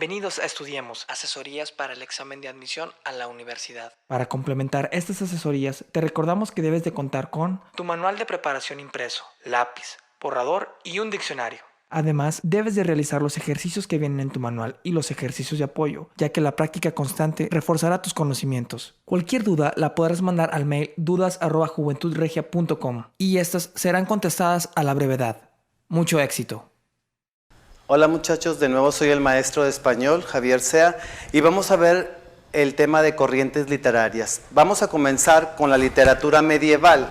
Bienvenidos a Estudiemos, asesorías para el examen de admisión a la universidad. Para complementar estas asesorías, te recordamos que debes de contar con Tu manual de preparación impreso, lápiz, borrador y un diccionario. Además, debes de realizar los ejercicios que vienen en tu manual y los ejercicios de apoyo, ya que la práctica constante reforzará tus conocimientos. Cualquier duda la podrás mandar al mail dudas@juventudregia.com y estas serán contestadas a la brevedad. Mucho éxito. Hola muchachos, de nuevo soy el maestro de español, Javier Sea, y vamos a ver el tema de corrientes literarias. Vamos a comenzar con la literatura medieval.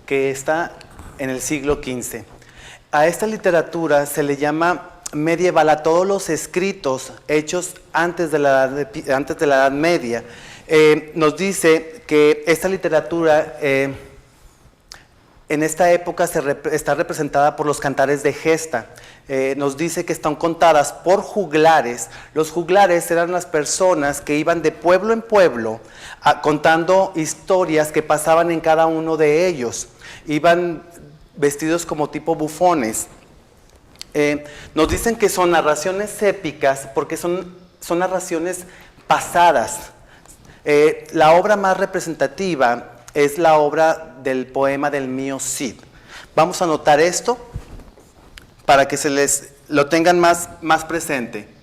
Que está en el siglo XV. A esta literatura se le llama medieval a todos los escritos hechos antes de la Edad Media. Nos dice que esta literatura en esta época está representada por los cantares de gesta. Nos dice que están contadas por juglares. Los juglares eran las personas que iban de pueblo en pueblo contando historias que pasaban en cada uno de ellos. Iban vestidos como tipo bufones. Nos dicen que son narraciones épicas porque son narraciones pasadas. La obra más representativa es la obra del poema del mío Cid. Vamos a anotar esto para que lo tengan más presente.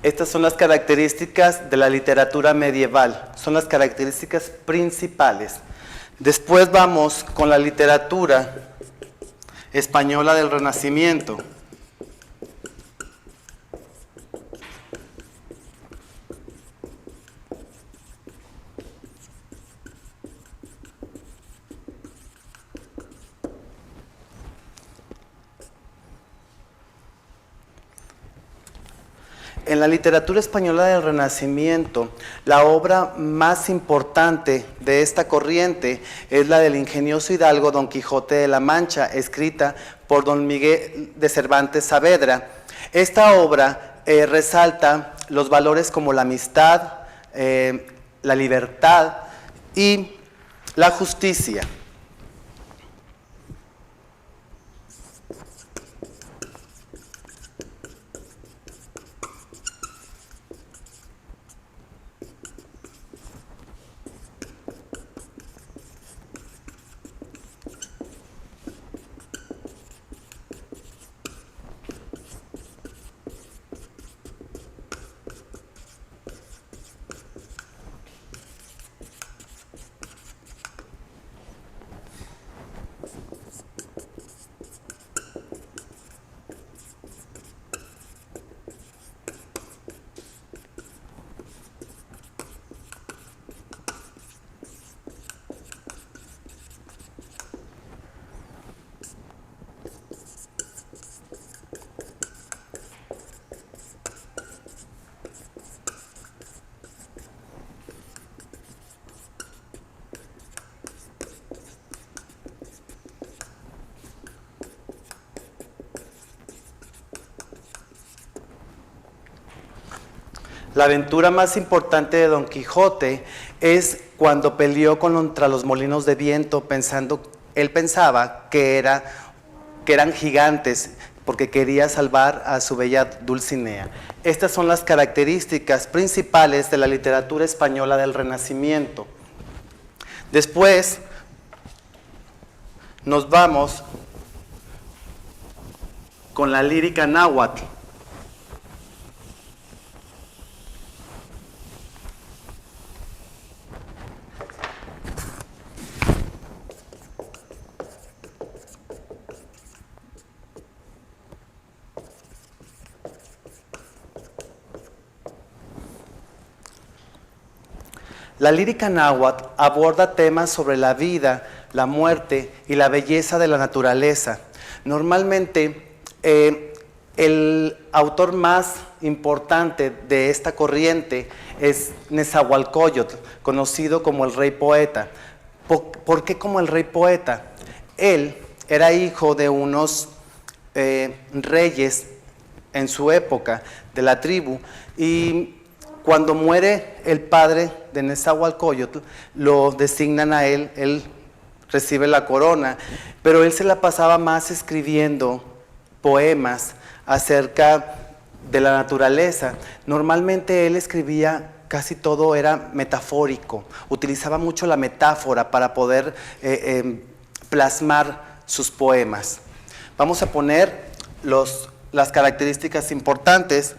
Estas son las características de la literatura medieval, son las características principales. Después vamos con la literatura española del Renacimiento. En la literatura española del Renacimiento, la obra más importante de esta corriente es la del ingenioso hidalgo Don Quijote de la Mancha, escrita por Don Miguel de Cervantes Saavedra. Esta obra resalta los valores como la amistad, la libertad y la justicia. La aventura más importante de Don Quijote es cuando peleó contra los molinos de viento, él pensaba que eran gigantes, porque quería salvar a su bella Dulcinea. Estas son las características principales de la literatura española del Renacimiento. Después Nos vamos con la lírica náhuatl. La lírica náhuatl aborda temas sobre la vida, la muerte y la belleza de la naturaleza. Normalmente, el autor más importante de esta corriente es Nezahualcóyotl, conocido como el rey poeta. ¿Por qué como el rey poeta? Él era hijo de unos reyes en su época de la tribu, y cuando muere el padre de Nezahualcóyotl, lo designan a él, él recibe la corona, pero él se la pasaba más escribiendo poemas acerca de la naturaleza. Normalmente él escribía, casi todo era metafórico, utilizaba mucho la metáfora para poder plasmar sus poemas. Vamos a poner las características importantes.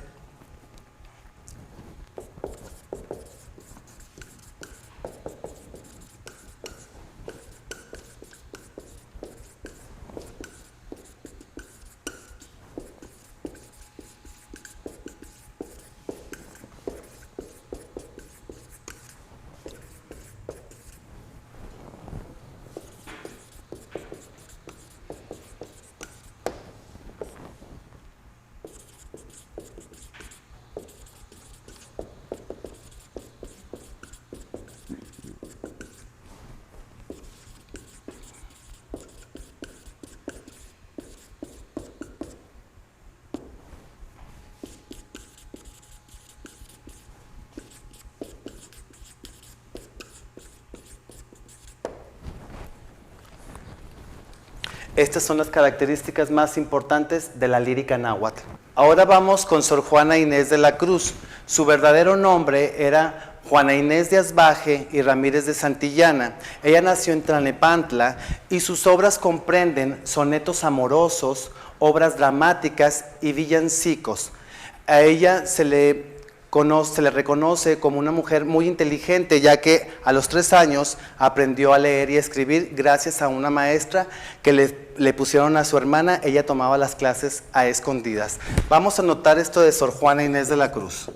Estas son las características más importantes de la lírica náhuatl. Ahora vamos con Sor Juana Inés de la Cruz. Su verdadero nombre era Juana Inés de Asbaje y Ramírez de Santillana. Ella nació en Tlalnepantla y sus obras comprenden sonetos amorosos, obras dramáticas y villancicos. A ella se le reconoce como una mujer muy inteligente, ya que a los 3 años aprendió a leer y a escribir gracias a una maestra que le pusieron a su hermana. Ella tomaba las clases a escondidas. Vamos a notar esto de Sor Juana Inés de la Cruz.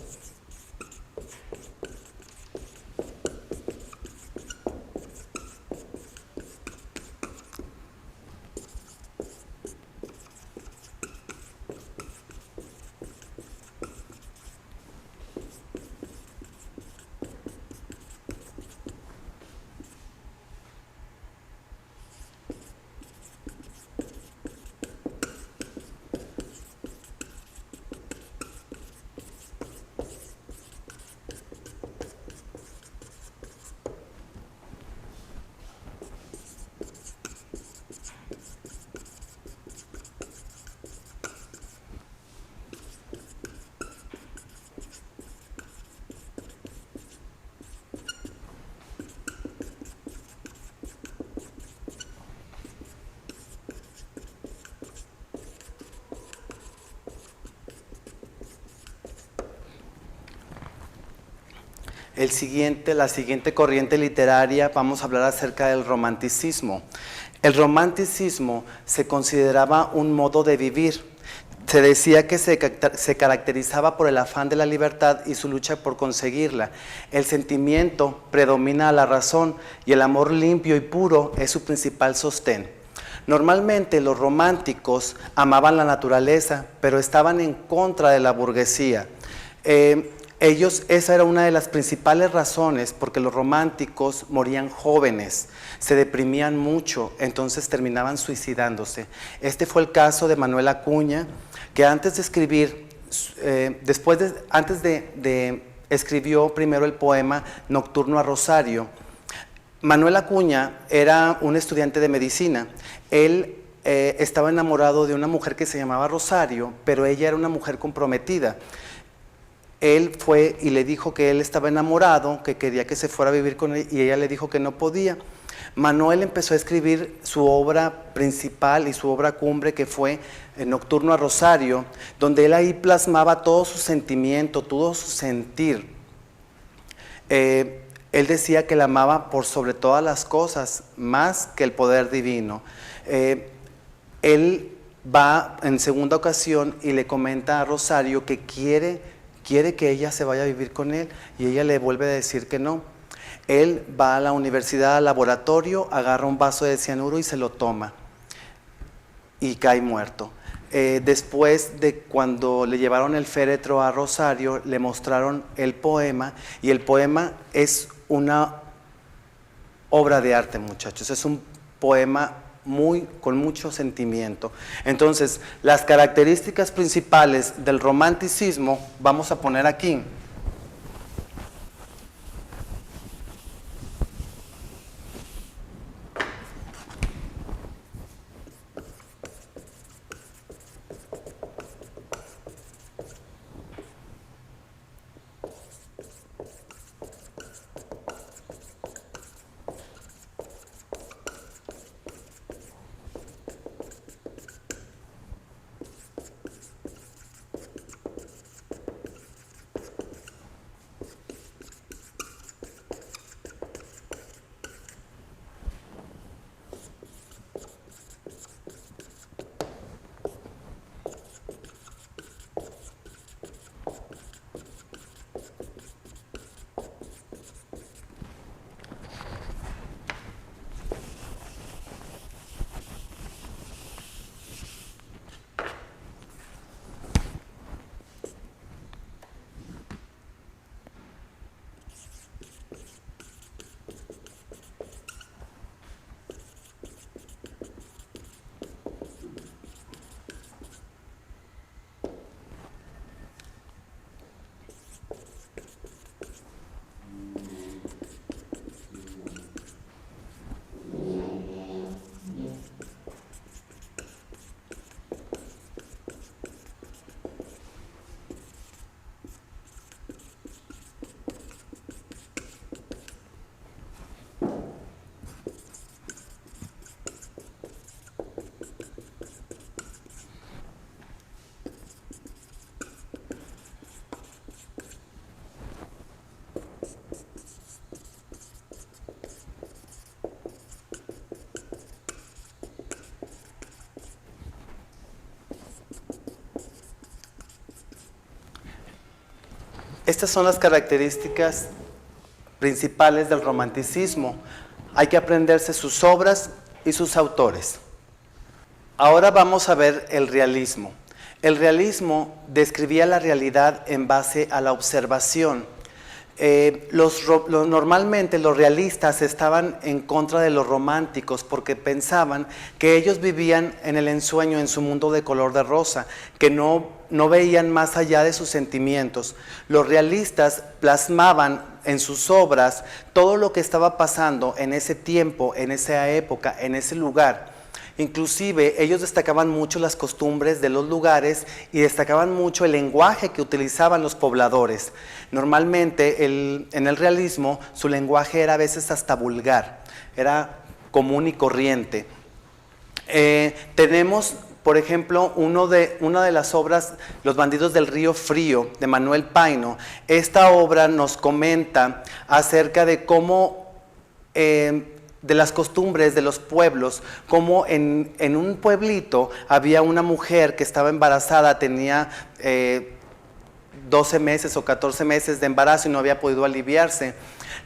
La siguiente corriente literaria, vamos a hablar acerca del romanticismo. El romanticismo se consideraba un modo de vivir. Se decía que se caracterizaba por el afán de la libertad y su lucha por conseguirla. El sentimiento predomina a la razón y el amor limpio y puro es su principal sostén. Normalmente los románticos amaban la naturaleza, pero estaban en contra de la burguesía. Esa era una de las principales razones porque los románticos morían jóvenes, se deprimían mucho, entonces terminaban suicidándose. Este fue el caso de Manuel Acuña, que antes de escribir, escribió primero el poema Nocturno a Rosario. Manuel Acuña era un estudiante de medicina. Él estaba enamorado de una mujer que se llamaba Rosario, pero ella era una mujer comprometida. Él fue y le dijo que él estaba enamorado, que quería que se fuera a vivir con él, y ella le dijo que no podía. Manuel empezó a escribir su obra principal y su obra cumbre, que fue Nocturno a Rosario, donde él ahí plasmaba todo su sentimiento, todo su sentir. Él decía que la amaba por sobre todas las cosas, más que el poder divino. Él va en segunda ocasión y le comenta a Rosario que quiere que ella se vaya a vivir con él, y ella le vuelve a decir que no. Él va a la universidad, al laboratorio, agarra un vaso de cianuro y se lo toma y cae muerto. Después de cuando le llevaron el féretro a Rosario, le mostraron el poema, y el poema es una obra de arte, muchachos. Es un poema con mucho sentimiento. Entonces, las características principales del romanticismo vamos a poner aquí. Estas son las características principales del romanticismo. Hay que aprenderse sus obras y sus autores. Ahora vamos a ver el realismo. El realismo describía la realidad en base a la observación. Normalmente los realistas estaban en contra de los románticos porque pensaban que ellos vivían en el ensueño, en su mundo de color de rosa, que no veían más allá de sus sentimientos. Los realistas plasmaban en sus obras todo lo que estaba pasando en ese tiempo, en esa época, en ese lugar. Inclusive ellos destacaban mucho las costumbres de los lugares y destacaban mucho el lenguaje que utilizaban los pobladores. Normalmente en el realismo su lenguaje era a veces hasta vulgar, era común y corriente. Tenemos, por ejemplo, una de las obras, Los bandidos del río Frío, de Manuel Paino. Esta obra nos comenta acerca de cómo de las costumbres de los pueblos, como en un pueblito había una mujer que estaba embarazada, tenía 12 meses o 14 meses de embarazo y no había podido aliviarse.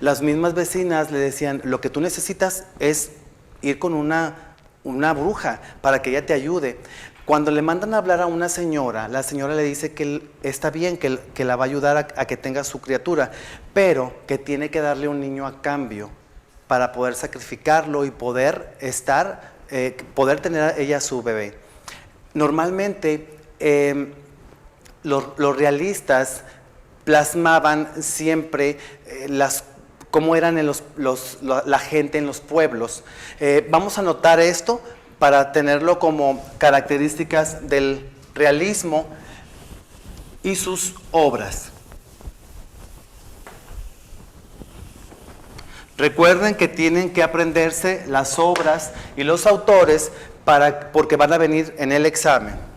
Las mismas vecinas le decían, lo que tú necesitas es ir con una bruja para que ella te ayude. Cuando le mandan a hablar a una señora, la señora le dice que está bien, que la va a ayudar a que tenga su criatura, pero que tiene que darle un niño a cambio para poder sacrificarlo y poder tener ella a su bebé. Normalmente los realistas plasmaban siempre cómo eran la gente en los pueblos. Vamos a anotar esto para tenerlo como características del realismo y sus obras. Recuerden que tienen que aprenderse las obras y los autores porque van a venir en el examen.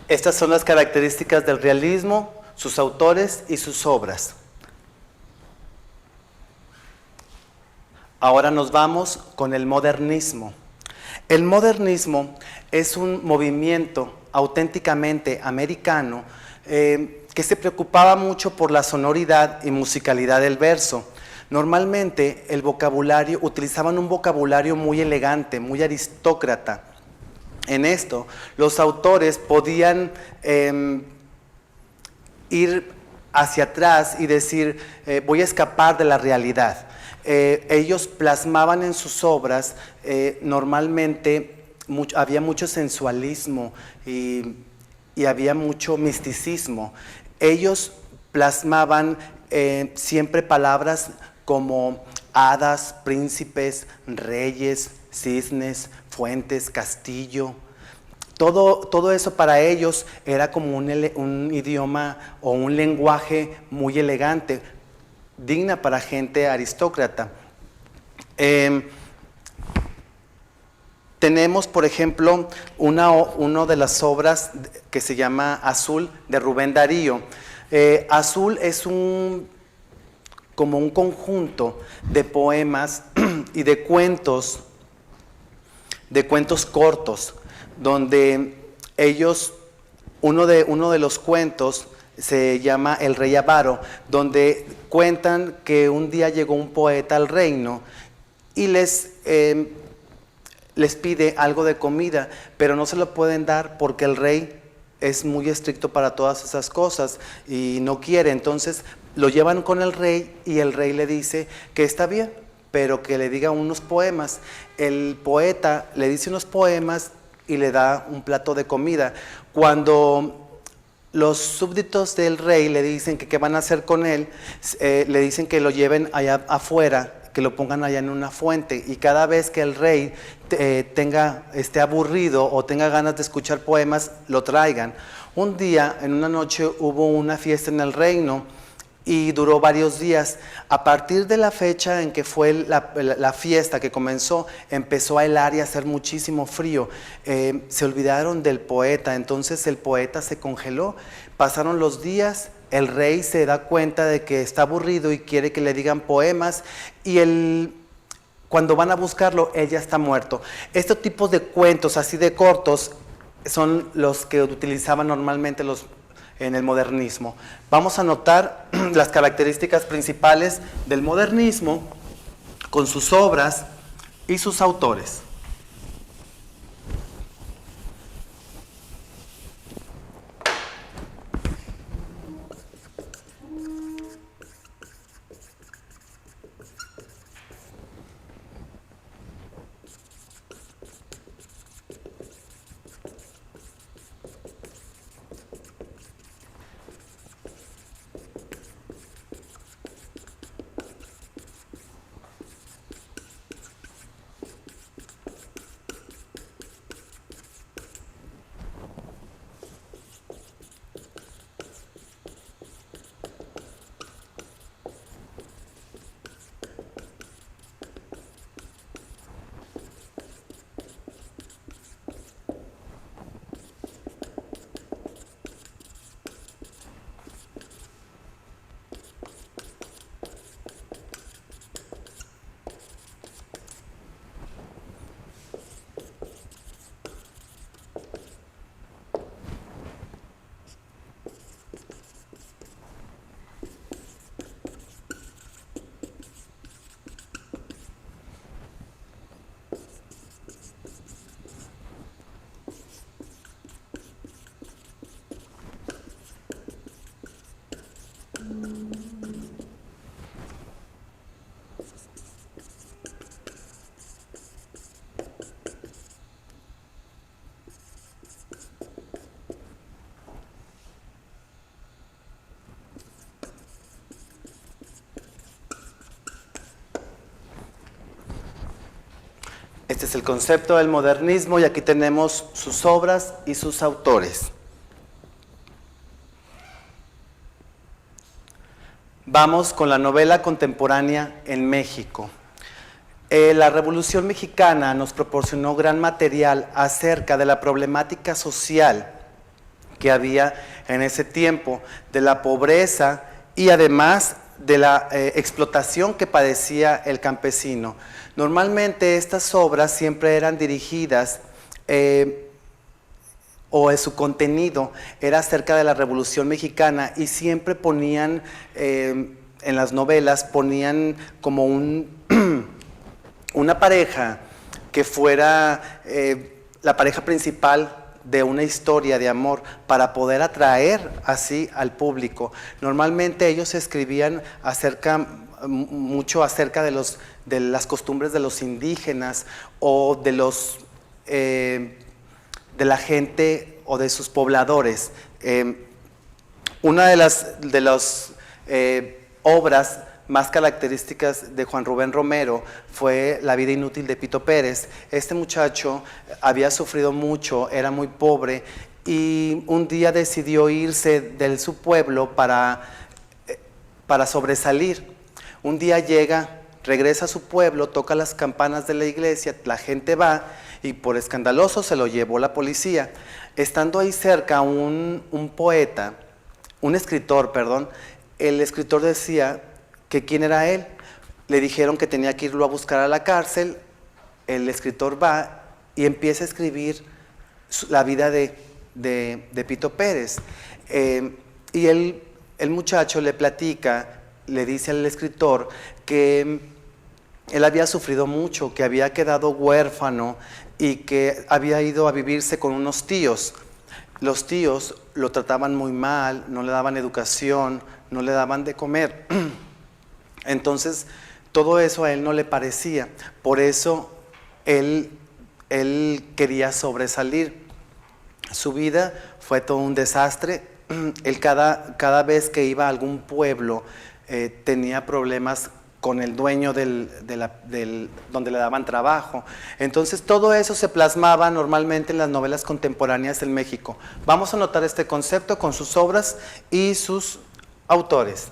Estas son las características del realismo, sus autores y sus obras. Ahora nos vamos con el modernismo. El modernismo es un movimiento auténticamente americano que se preocupaba mucho por la sonoridad y musicalidad del verso. Normalmente utilizaban un vocabulario muy elegante, muy aristócrata. En esto, los autores podían ir hacia atrás y decir, voy a escapar de la realidad. Ellos plasmaban en sus obras, normalmente había mucho sensualismo y había mucho misticismo. Ellos plasmaban siempre palabras como hadas, príncipes, reyes, cisnes, fuentes, castillo. Todo eso para ellos era como un idioma o un lenguaje muy elegante, digna para gente aristócrata. Tenemos, por ejemplo, una de las obras que se llama Azul, de Rubén Darío. Azul es como un conjunto de poemas y de cuentos cortos, donde uno de los cuentos se llama El Rey Avaro, donde cuentan que un día llegó un poeta al reino y les pide algo de comida, pero no se lo pueden dar porque el rey es muy estricto para todas esas cosas y no quiere. Entonces lo llevan con el rey y el rey le dice que está bien, pero que le diga unos poemas. El poeta le dice unos poemas y le da un plato de comida. Cuando los súbditos del rey le dicen que qué van a hacer con él, le dicen que lo lleven allá afuera, que lo pongan allá en una fuente, y cada vez que el rey esté aburrido o tenga ganas de escuchar poemas, lo traigan. Un día, en una noche, hubo una fiesta en el reino y duró varios días. A partir de la fecha en que fue la fiesta que comenzó, empezó a helar y a hacer muchísimo frío. Se olvidaron del poeta, entonces el poeta se congeló. Pasaron los días, el rey se da cuenta de que está aburrido y quiere que le digan poemas, y cuando van a buscarlo, él ya está muerto. Estos tipos de cuentos así de cortos son los que utilizaban normalmente en el modernismo. Vamos a notar las características principales del modernismo con sus obras y sus autores. Este es el concepto del modernismo y aquí tenemos sus obras y sus autores. Vamos con la novela contemporánea en México. La Revolución Mexicana nos proporcionó gran material acerca de la problemática social que había en ese tiempo, de la pobreza y además de la explotación que padecía el campesino. Normalmente estas obras siempre eran dirigidas o su contenido era acerca de la Revolución Mexicana y siempre ponían, en las novelas, ponían como una pareja que fuera la pareja principal de una historia de amor para poder atraer así al público. Normalmente ellos escribían mucho acerca de las costumbres de los indígenas o de la gente o de sus pobladores. Una de las obras más características de Juan Rubén Romero fue La vida inútil de Pito Pérez. Este muchacho había sufrido mucho, era muy pobre y un día decidió irse de su pueblo para sobresalir. Un día regresa a su pueblo, toca las campanas de la iglesia, la gente va y por escandaloso se lo llevó la policía. Estando ahí cerca un escritor, el escritor decía que quién era él. Le dijeron que tenía que irlo a buscar a la cárcel. El escritor va y empieza a escribir la vida de Pito Pérez. Y el muchacho le platica, le dice al escritor que él había sufrido mucho, que había quedado huérfano y que había ido a vivirse con unos tíos. Los tíos lo trataban muy mal, no le daban educación, no le daban de comer. Entonces, todo eso a él no le parecía. Por eso, él quería sobresalir. Su vida fue todo un desastre. Él cada vez que iba a algún pueblo tenía problemas con el dueño donde le daban trabajo. Entonces todo eso se plasmaba normalmente en las novelas contemporáneas en México. Vamos a notar este concepto con sus obras y sus autores.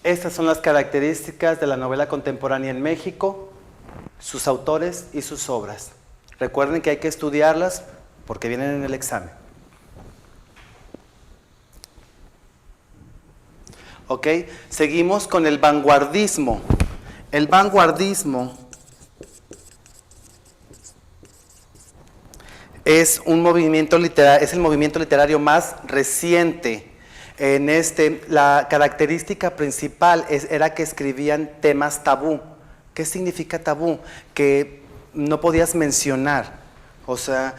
Estas son las características de la novela contemporánea en México, sus autores y sus obras. Recuerden que hay que estudiarlas porque vienen en el examen. Ok, seguimos con el vanguardismo. El vanguardismo es un movimiento literario, es el movimiento literario más reciente. La característica principal era que escribían temas tabú. ¿Qué significa tabú? Que no podías mencionar. O sea,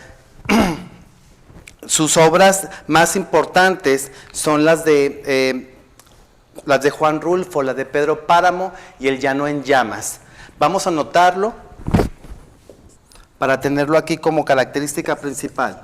sus obras más importantes son las de Juan Rulfo, la de Pedro Páramo y El Llano en Llamas. Vamos a anotarlo para tenerlo aquí como característica principal.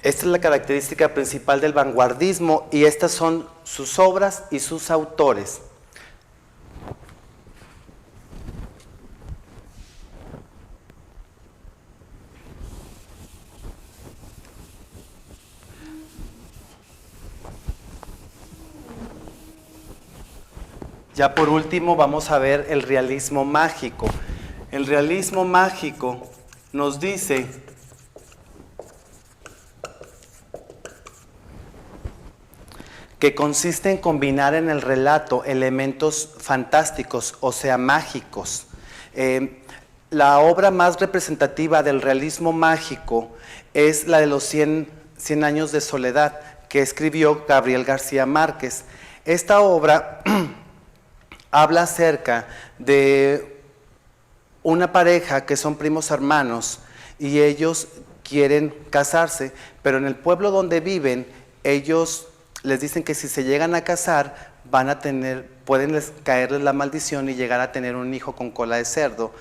Esta es la característica principal del vanguardismo y estas son sus obras y sus autores. Ya por último vamos a ver el realismo mágico. El realismo mágico nos dice que consiste en combinar en el relato elementos fantásticos, o sea, mágicos. La obra más representativa del realismo mágico es la de los 100 años de soledad, que escribió Gabriel García Márquez. Esta obra habla acerca de una pareja que son primos hermanos y ellos quieren casarse, pero en el pueblo donde viven, ellos les dicen que si se llegan a casar, pueden caerles la maldición y llegar a tener un hijo con cola de cerdo.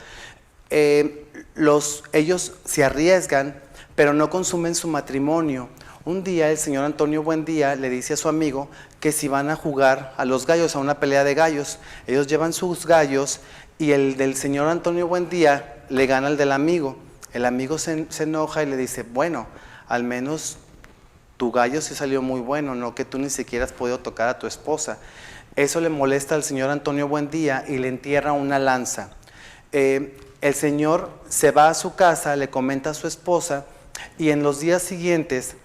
Ellos se arriesgan, pero no consumen su matrimonio. Un día el señor Antonio Buendía le dice a su amigo que si van a jugar a los gallos, a una pelea de gallos, ellos llevan sus gallos y el del señor Antonio Buendía le gana al del amigo. El amigo se enoja y le dice, bueno, al menos tu gallo sí salió muy bueno, no que tú ni siquiera has podido tocar a tu esposa. Eso le molesta al señor Antonio Buendía y le entierra una lanza. El señor se va a su casa, le comenta a su esposa y en los días siguientes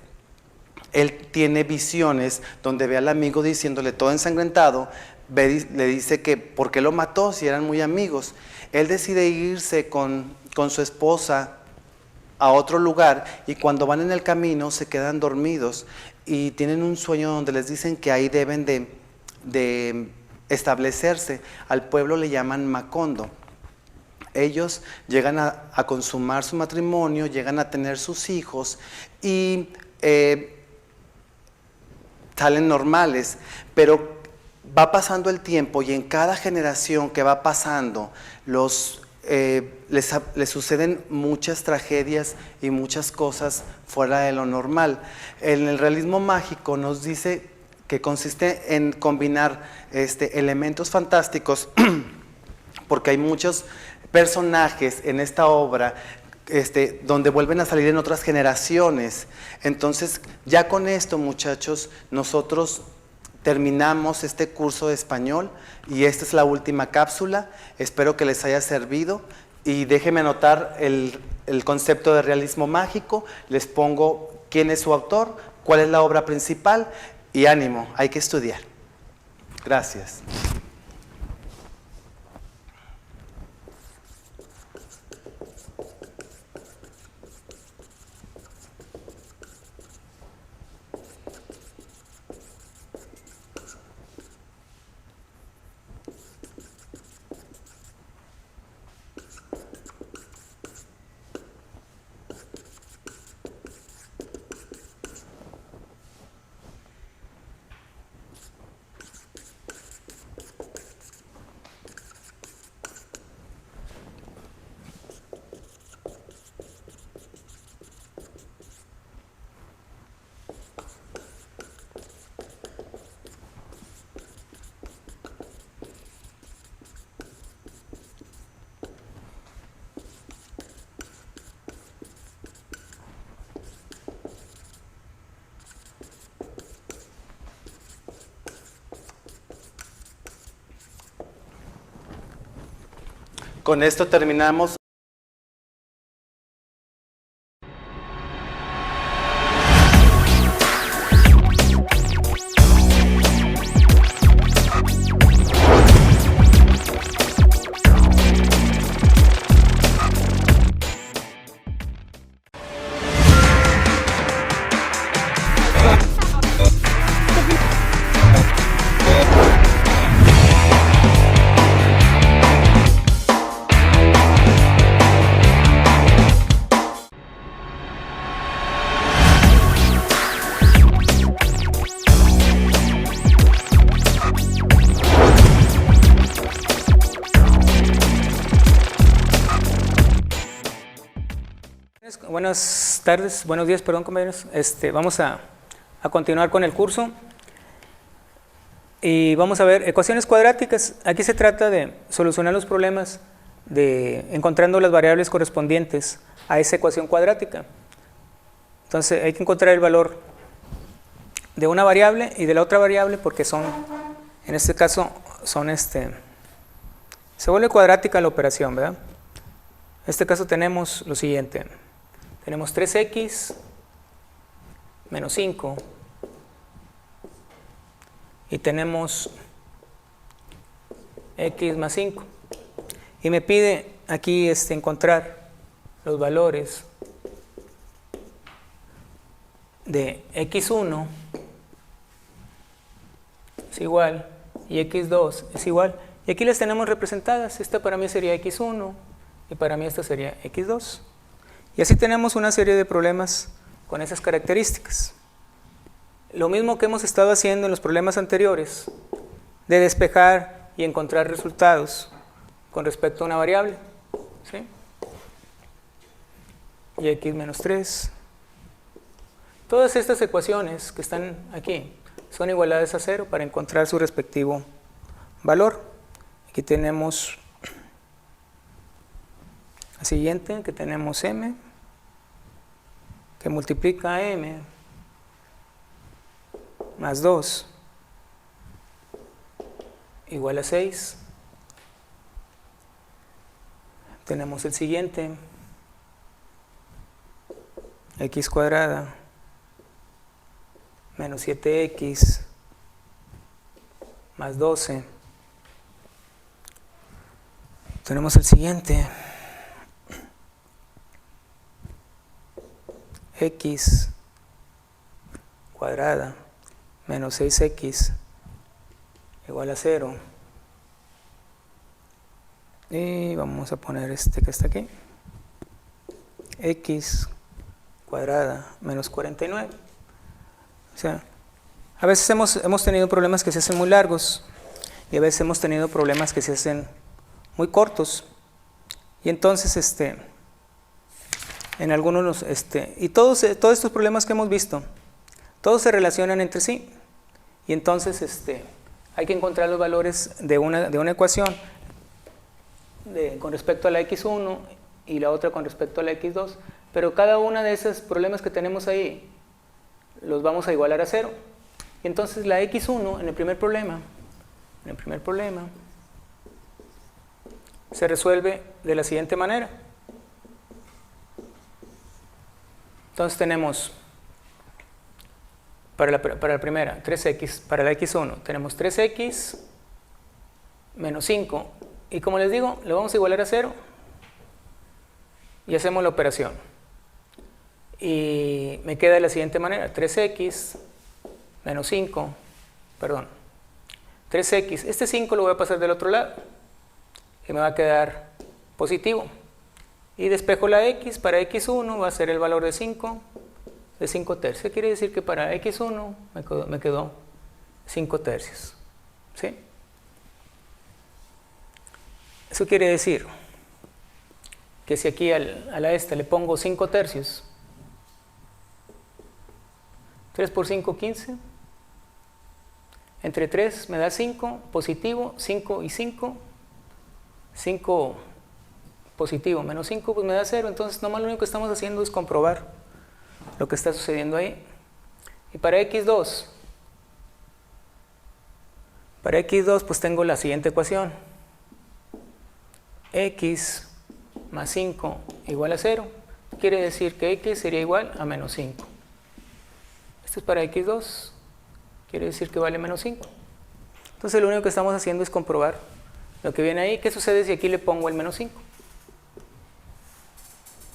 él tiene visiones donde ve al amigo diciéndole todo ensangrentado, le dice que por qué lo mató si eran muy amigos. Él decide irse con su esposa a otro lugar y cuando van en el camino se quedan dormidos y tienen un sueño donde les dicen que ahí deben de establecerse. Al pueblo le llaman Macondo. Ellos llegan a consumar su matrimonio, llegan a tener sus hijos y salen normales, pero va pasando el tiempo y en cada generación que va pasando les suceden muchas tragedias y muchas cosas fuera de lo normal. En el realismo mágico nos dice que consiste en combinar elementos fantásticos, porque hay muchos personajes en esta obra donde vuelven a salir en otras generaciones. Entonces, ya con esto, muchachos, nosotros terminamos este curso de español y esta es la última cápsula. Espero que les haya servido y déjenme anotar el concepto de realismo mágico. Les pongo quién es su autor, cuál es la obra principal y ánimo, hay que estudiar. Gracias. Con esto terminamos. Buenas tardes, buenos días, perdón, compañeros. Vamos a continuar con el curso y vamos a ver ecuaciones cuadráticas. Aquí se trata de solucionar los problemas encontrando las variables correspondientes a esa ecuación cuadrática. Entonces hay que encontrar el valor de una variable y de la otra variable porque en este caso se vuelve cuadrática la operación, ¿verdad? En este caso tenemos lo siguiente. Tenemos 3x menos 5 y tenemos x más 5 y me pide aquí encontrar los valores de x1 es igual y x2 es igual y aquí las tenemos representadas. Esta para mí sería x1 y para mí esta sería x2. Y así tenemos una serie de problemas con esas características. Lo mismo que hemos estado haciendo en los problemas anteriores, de despejar y encontrar resultados con respecto a una variable. ¿Sí? Y x menos 3. Todas estas ecuaciones que están aquí son igualadas a 0 para encontrar su respectivo valor. Aquí tenemos la siguiente, que tenemos m, que multiplica a m más 2 igual a 6. Tenemos el siguiente, x cuadrada menos 7x más 12. Tenemos el siguiente, x cuadrada menos 6x igual a 0. Y vamos a poner que está aquí, x cuadrada menos 49. O sea, a veces hemos tenido problemas que se hacen muy largos y a veces hemos tenido problemas que se hacen muy cortos. Y entonces, en algunos, y todos estos problemas que hemos visto, todos se relacionan entre sí. Y entonces hay que encontrar los valores de una ecuación con respecto a la x1 y la otra con respecto a la x2, pero cada uno de esos problemas que tenemos ahí los vamos a igualar a 0. Y entonces la x1 en el primer problema se resuelve de la siguiente manera. Entonces tenemos para la primera 3x, para la x1 tenemos 3x menos 5, y como les digo, lo vamos a igualar a 0 y hacemos la operación. Y me queda de la siguiente manera, 3x menos 5, perdón, 3x, este 5 lo voy a pasar del otro lado y me va a quedar positivo. Y despejo la x, para x1 va a ser el valor de 5 tercios. Quiere decir que para x1 me quedó 5 tercios. ¿Sí? Eso quiere decir que si aquí a la esta le pongo 5 tercios, 3 por 5, 15. Entre 3 me da 5, positivo, 5 y 5. 5 positivo menos 5 pues me da 0, entonces nomás lo único que estamos haciendo es comprobar lo que está sucediendo ahí. Y para x2 pues tengo la siguiente ecuación: x más 5 igual a 0, quiere decir que x sería igual a menos 5. Esto es para x2, quiere decir que vale menos 5. Entonces lo único que estamos haciendo es comprobar lo que viene ahí. ¿Qué sucede si aquí le pongo el menos 5?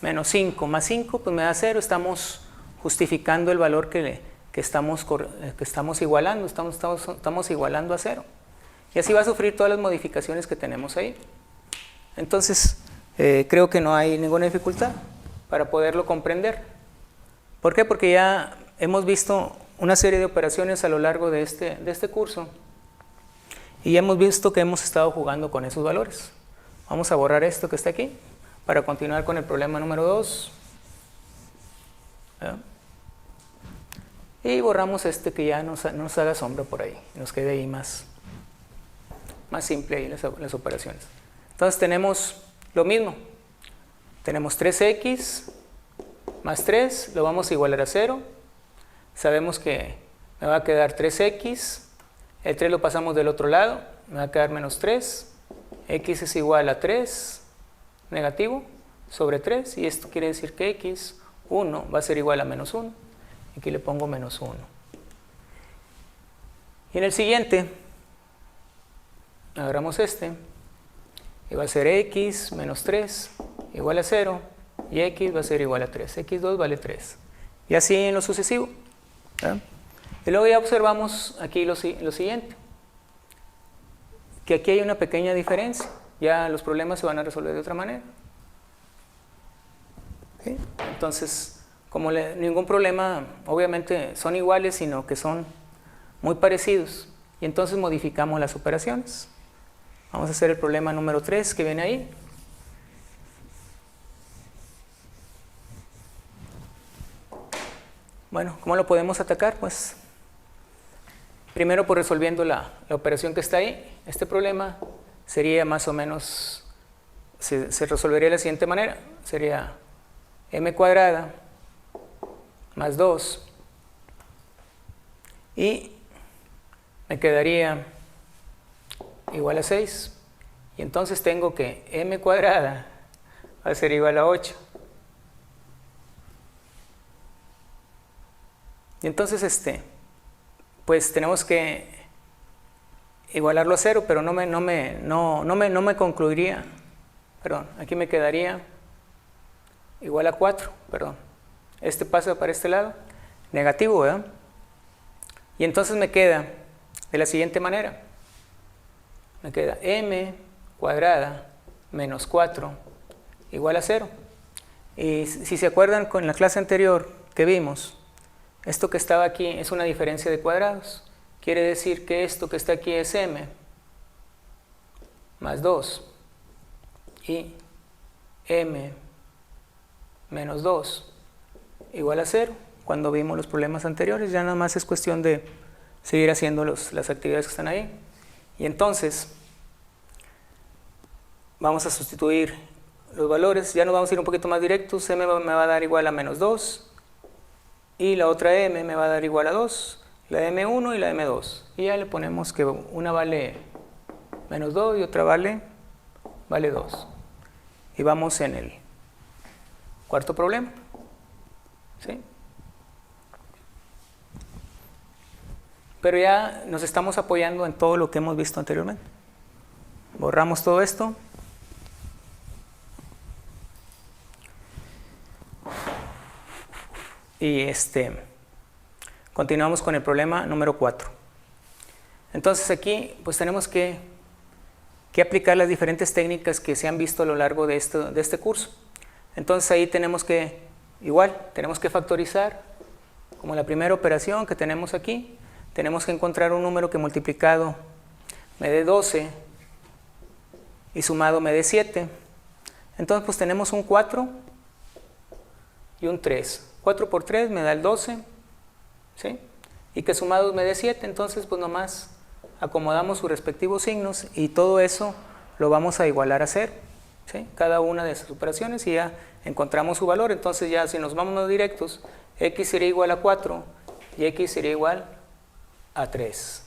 Menos 5 más 5 pues me da 0, estamos justificando el valor que estamos igualando, estamos igualando a 0. Y así va a sufrir todas las modificaciones que tenemos ahí. Entonces, creo que no hay ninguna dificultad para poderlo comprender. ¿Por qué? Porque ya hemos visto una serie de operaciones a lo largo de este curso y ya hemos visto que hemos estado jugando con esos valores. Vamos a borrar esto que está aquí para continuar con el problema número 2. Y borramos este que ya nos haga sombra por ahí, nos quede ahí más simple ahí las operaciones. Entonces tenemos lo mismo, tenemos 3x más 3, lo vamos a igualar a 0, sabemos que me va a quedar 3x, el 3 lo pasamos del otro lado, me va a quedar menos 3, x es igual a 3, negativo, sobre 3, y esto quiere decir que x1 va a ser igual a menos 1, aquí le pongo menos 1. Y en el siguiente, agarramos este, y va a ser x menos 3 igual a 0, y x va a ser igual a 3, x2 vale 3, y así en lo sucesivo. ¿Verdad? Y luego ya observamos aquí lo siguiente, que aquí hay una pequeña diferencia, ya los problemas se van a resolver de otra manera. ¿Sí? Entonces, como ningún problema obviamente son iguales, sino que son muy parecidos, y entonces modificamos las operaciones. Vamos a hacer el problema número 3 que viene ahí. Bueno, ¿cómo lo podemos atacar? Pues primero por resolviendo la operación que está ahí. Este problema sería más o menos, se resolvería de la siguiente manera. Sería m cuadrada más 2 y me quedaría igual a 6. Y entonces tengo que m cuadrada va a ser igual a 8. Y entonces pues tenemos que igualarlo a 0, pero no me concluiría, perdón, aquí me quedaría igual a 4, perdón. Este pasa para este lado, negativo, ¿verdad? Y entonces me queda de la siguiente manera. Me queda m cuadrada menos 4 igual a 0. Y si se acuerdan con la clase anterior que vimos, esto que estaba aquí es una diferencia de cuadrados. Quiere decir que esto que está aquí es m más 2 y m menos 2 igual a 0. Cuando vimos los problemas anteriores, ya nada más es cuestión de seguir haciendo las actividades que están ahí. Y entonces vamos a sustituir los valores, ya nos vamos a ir un poquito más directos. M me va a dar igual a menos 2 y la otra M me va a dar igual a 2, la M1 y la M2. Y ya le ponemos que una vale menos 2 y otra vale 2. Y vamos en el cuarto problema. ¿Sí? Pero ya nos estamos apoyando en todo lo que hemos visto anteriormente. Borramos todo esto. Y continuamos con el problema número 4. Entonces aquí pues tenemos que aplicar las diferentes técnicas que se han visto a lo largo de este curso. Entonces ahí tenemos que, tenemos que factorizar, como la primera operación que tenemos aquí. Tenemos que encontrar un número que multiplicado me dé 12 y sumado me dé 7. Entonces pues tenemos un 4 y un 3. 4 por 3 me da el 12, ¿sí? Y que sumados me dé 7, entonces pues nomás acomodamos sus respectivos signos y todo eso lo vamos a igualar a 0, ¿sí? Cada una de esas operaciones y ya encontramos su valor. Entonces ya si nos vamos directos, x sería igual a 4 y x sería igual a 3,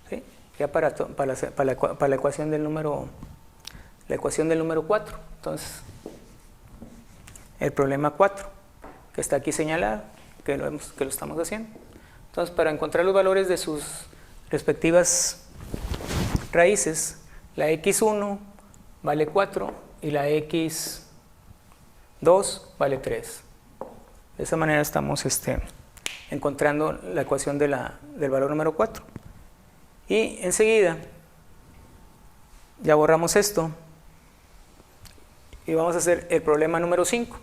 ¿sí? Ya para la ecuación del número 4. Entonces el problema 4, que está aquí señalado, que lo estamos haciendo. Entonces, para encontrar los valores de sus respectivas raíces, la x1 vale 4 y la x2 vale 3. De esa manera estamos encontrando la ecuación del valor número 4. Y enseguida, ya borramos esto y vamos a hacer el problema número 5.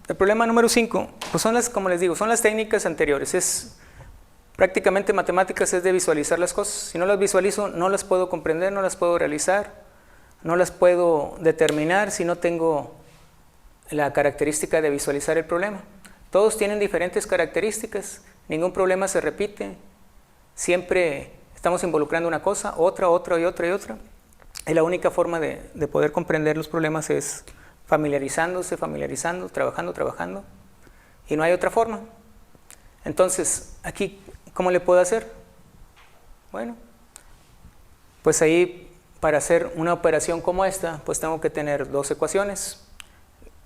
El problema número 5, pues como les digo, son las técnicas anteriores. Es prácticamente matemáticas, es de visualizar las cosas. Si no las visualizo, no las puedo comprender, no las puedo realizar, no las puedo determinar si no tengo la característica de visualizar el problema. Todos tienen diferentes características, ningún problema se repite, siempre estamos involucrando una cosa, otra y otra. Y la única forma de poder comprender los problemas es familiarizando, trabajando, y no hay otra forma. Entonces, aquí, ¿cómo le puedo hacer? Bueno, pues ahí, para hacer una operación como esta, pues tengo que tener dos ecuaciones.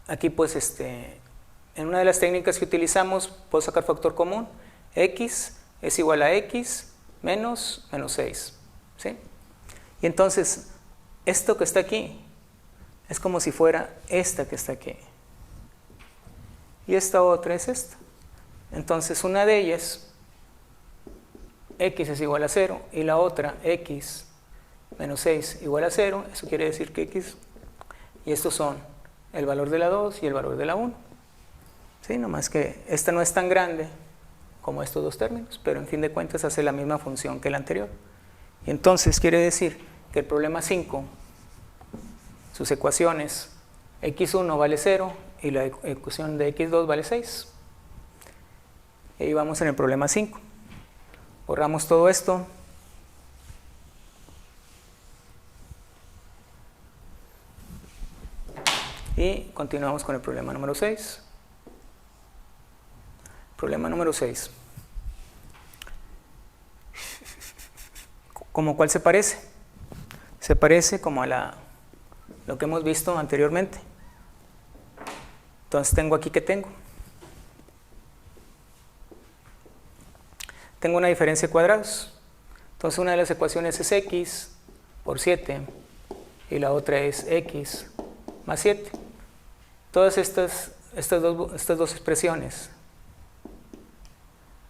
Aquí, pues, en una de las técnicas que utilizamos, puedo sacar factor común. X es igual a X menos 6, ¿sí? Y entonces, esto que está aquí, es como si fuera esta que está aquí. Y esta otra es esta. Entonces una de ellas, x es igual a 0, y la otra, x menos 6 igual a 0. Eso quiere decir que x, y estos son el valor de la 2 y el valor de la 1. ¿Sí? Nomás que esta no es tan grande como estos dos términos, pero en fin de cuentas hace la misma función que el anterior. Y entonces quiere decir que el problema 5, sus ecuaciones, x1 vale 0 y la ecuación de x2 vale 6. Y ahí vamos en el problema 5. Borramos todo esto. Y continuamos con el problema número 6. Problema número 6. ¿Cómo cuál se parece? Se parece como a lo que hemos visto anteriormente. Entonces tengo aquí que tengo una diferencia de cuadrados. Entonces una de las ecuaciones es x por 7 y la otra es x más 7. Todas estas dos expresiones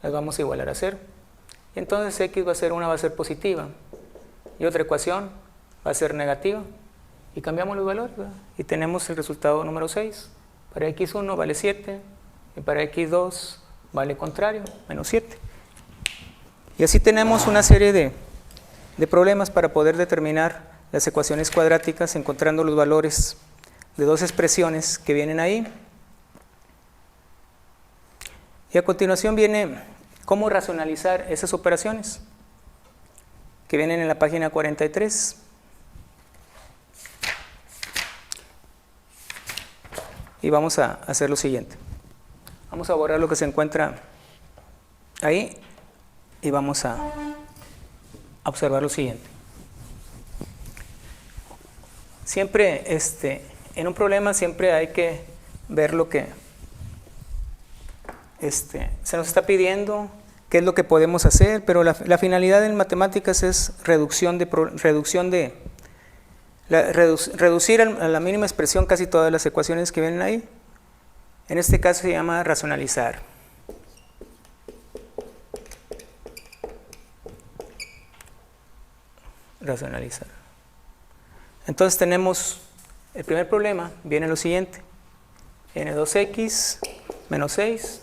las vamos a igualar a 0. Y entonces x va a ser positiva y otra ecuación va a ser negativa. Y cambiamos los valores, ¿verdad? Y tenemos el resultado número 6. Para x1 vale 7 y para x2 vale contrario, menos 7. Y así tenemos una serie de problemas para poder determinar las ecuaciones cuadráticas encontrando los valores de dos expresiones que vienen ahí. Y a continuación viene cómo racionalizar esas operaciones que vienen en la página 43. Y vamos a hacer lo siguiente. Vamos a borrar lo que se encuentra ahí y vamos a observar lo siguiente. Siempre en un problema siempre hay que ver lo que se nos está pidiendo, qué es lo que podemos hacer, pero la finalidad en matemáticas es reducir a la mínima expresión casi todas las ecuaciones que vienen ahí. En este caso se llama racionalizar. Racionalizar. Entonces tenemos el primer problema, viene lo siguiente. Viene 2x menos 6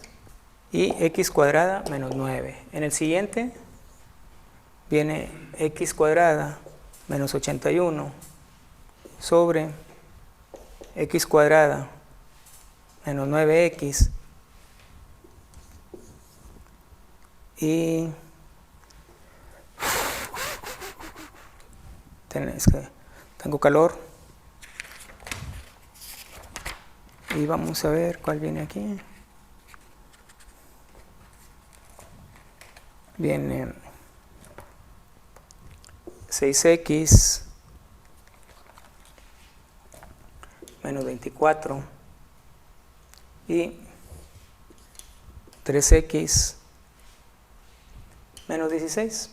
y x cuadrada menos 9. En el siguiente viene x cuadrada menos 81 sobre x cuadrada menos 9x y tengo calor y vamos a ver cuál viene aquí. Viene 6x menos 24 y 3x menos 16.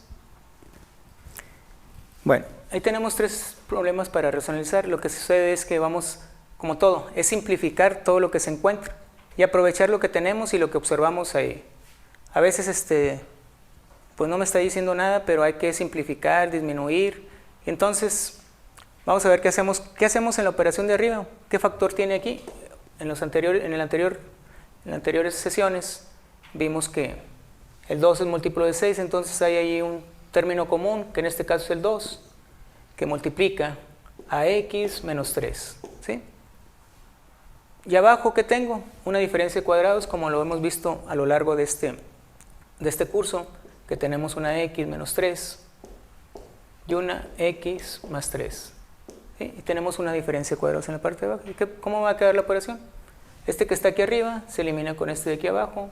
Bueno, ahí tenemos tres problemas para racionalizar. Lo que sucede es que vamos, como todo, es simplificar todo lo que se encuentra y aprovechar lo que tenemos y lo que observamos ahí. A veces pues no me está diciendo nada, pero hay que simplificar, disminuir. Y entonces vamos a ver qué hacemos en la operación de arriba. ¿Qué factor tiene aquí? En las anteriores sesiones vimos que el 2 es múltiplo de 6, entonces hay ahí un término común, que en este caso es el 2, que multiplica a x menos 3. ¿Sí? Y abajo, ¿qué tengo? Una diferencia de cuadrados, como lo hemos visto a lo largo de este curso, que tenemos una x menos 3 y una x más 3. ¿Sí? Y tenemos una diferencia de cuadrados en la parte de abajo. ¿Y cómo va a quedar la operación? Este que está aquí arriba se elimina con este de aquí abajo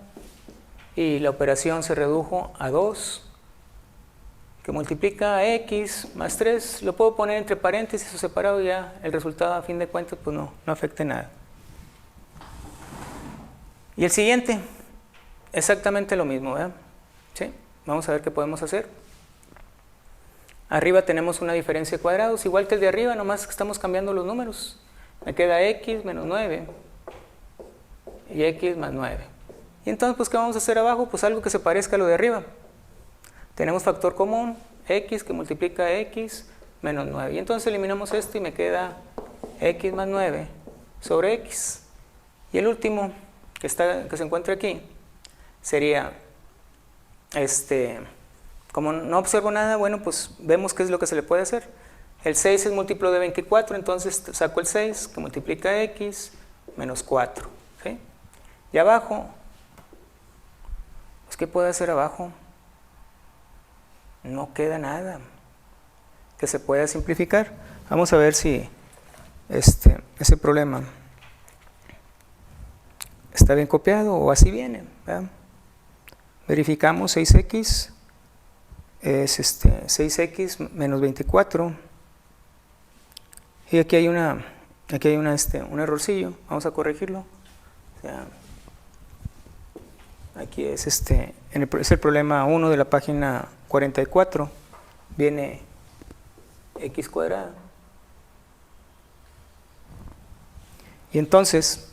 y la operación se redujo a 2, que multiplica a x más 3. Lo puedo poner entre paréntesis o separado, ya el resultado a fin de cuentas pues no afecta nada. Y el siguiente, exactamente lo mismo, ¿verdad? ¿Sí? Vamos a ver qué podemos hacer. Arriba tenemos una diferencia de cuadrados, igual que el de arriba, nomás que estamos cambiando los números. Me queda x menos 9 y x más 9. Y entonces, pues, ¿qué vamos a hacer abajo? Pues algo que se parezca a lo de arriba. Tenemos factor común, x que multiplica a x menos 9. Y entonces eliminamos esto y me queda x más 9 sobre x. Y el último que se encuentra aquí sería como no observo nada, bueno, pues vemos qué es lo que se le puede hacer. El 6 es múltiplo de 24, entonces saco el 6 que multiplica x menos 4. ¿Sí? Y abajo, pues, ¿qué puedo hacer abajo? No queda nada que se pueda simplificar. Vamos a ver si ese problema está bien copiado o así viene, ¿verdad? Verificamos 6x es 6x menos 24 y aquí hay un errorcillo, vamos a corregirlo. O sea, aquí es es el problema 1 de la página 44, viene x cuadrada. Y entonces,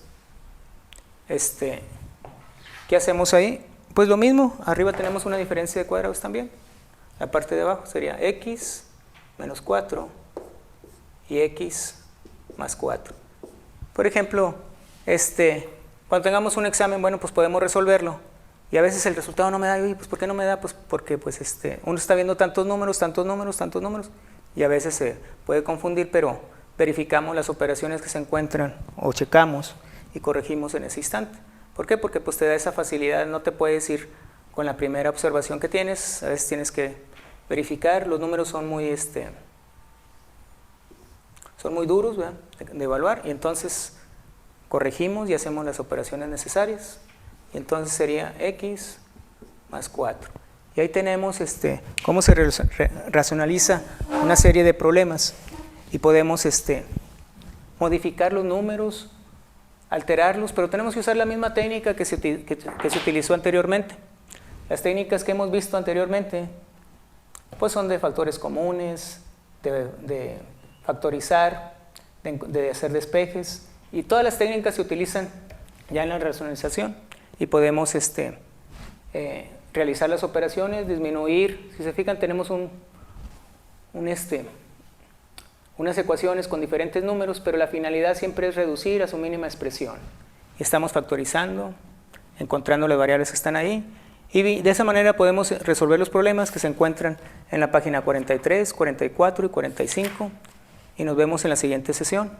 ¿qué hacemos ahí? Pues lo mismo, arriba tenemos una diferencia de cuadrados también. La parte de abajo sería x menos 4 y x más 4. Por ejemplo, cuando tengamos un examen, bueno, pues podemos resolverlo. Y a veces el resultado no me da, y pues ¿por qué no me da? Pues porque uno está viendo tantos números, y a veces se puede confundir, pero verificamos las operaciones que se encuentran o checamos y corregimos en ese instante. ¿Por qué? Porque pues te da esa facilidad, no te puedes ir con la primera observación que tienes. A veces tienes que verificar, los números son muy, son muy duros, ¿verdad?, de evaluar, y entonces corregimos y hacemos las operaciones necesarias, y entonces sería x más 4. Y ahí tenemos cómo se racionaliza una serie de problemas, y podemos modificar los números, alterarlos, pero tenemos que usar la misma técnica que se utilizó anteriormente. Las técnicas que hemos visto anteriormente pues son de factores comunes, de factorizar, de hacer despejes, y todas las técnicas se utilizan ya en la racionalización, y podemos realizar las operaciones, disminuir. Si se fijan, tenemos unas ecuaciones con diferentes números, pero la finalidad siempre es reducir a su mínima expresión. Y estamos factorizando, encontrando las variables que están ahí, y de esa manera podemos resolver los problemas que se encuentran en la página 43, 44 y 45, y nos vemos en la siguiente sesión.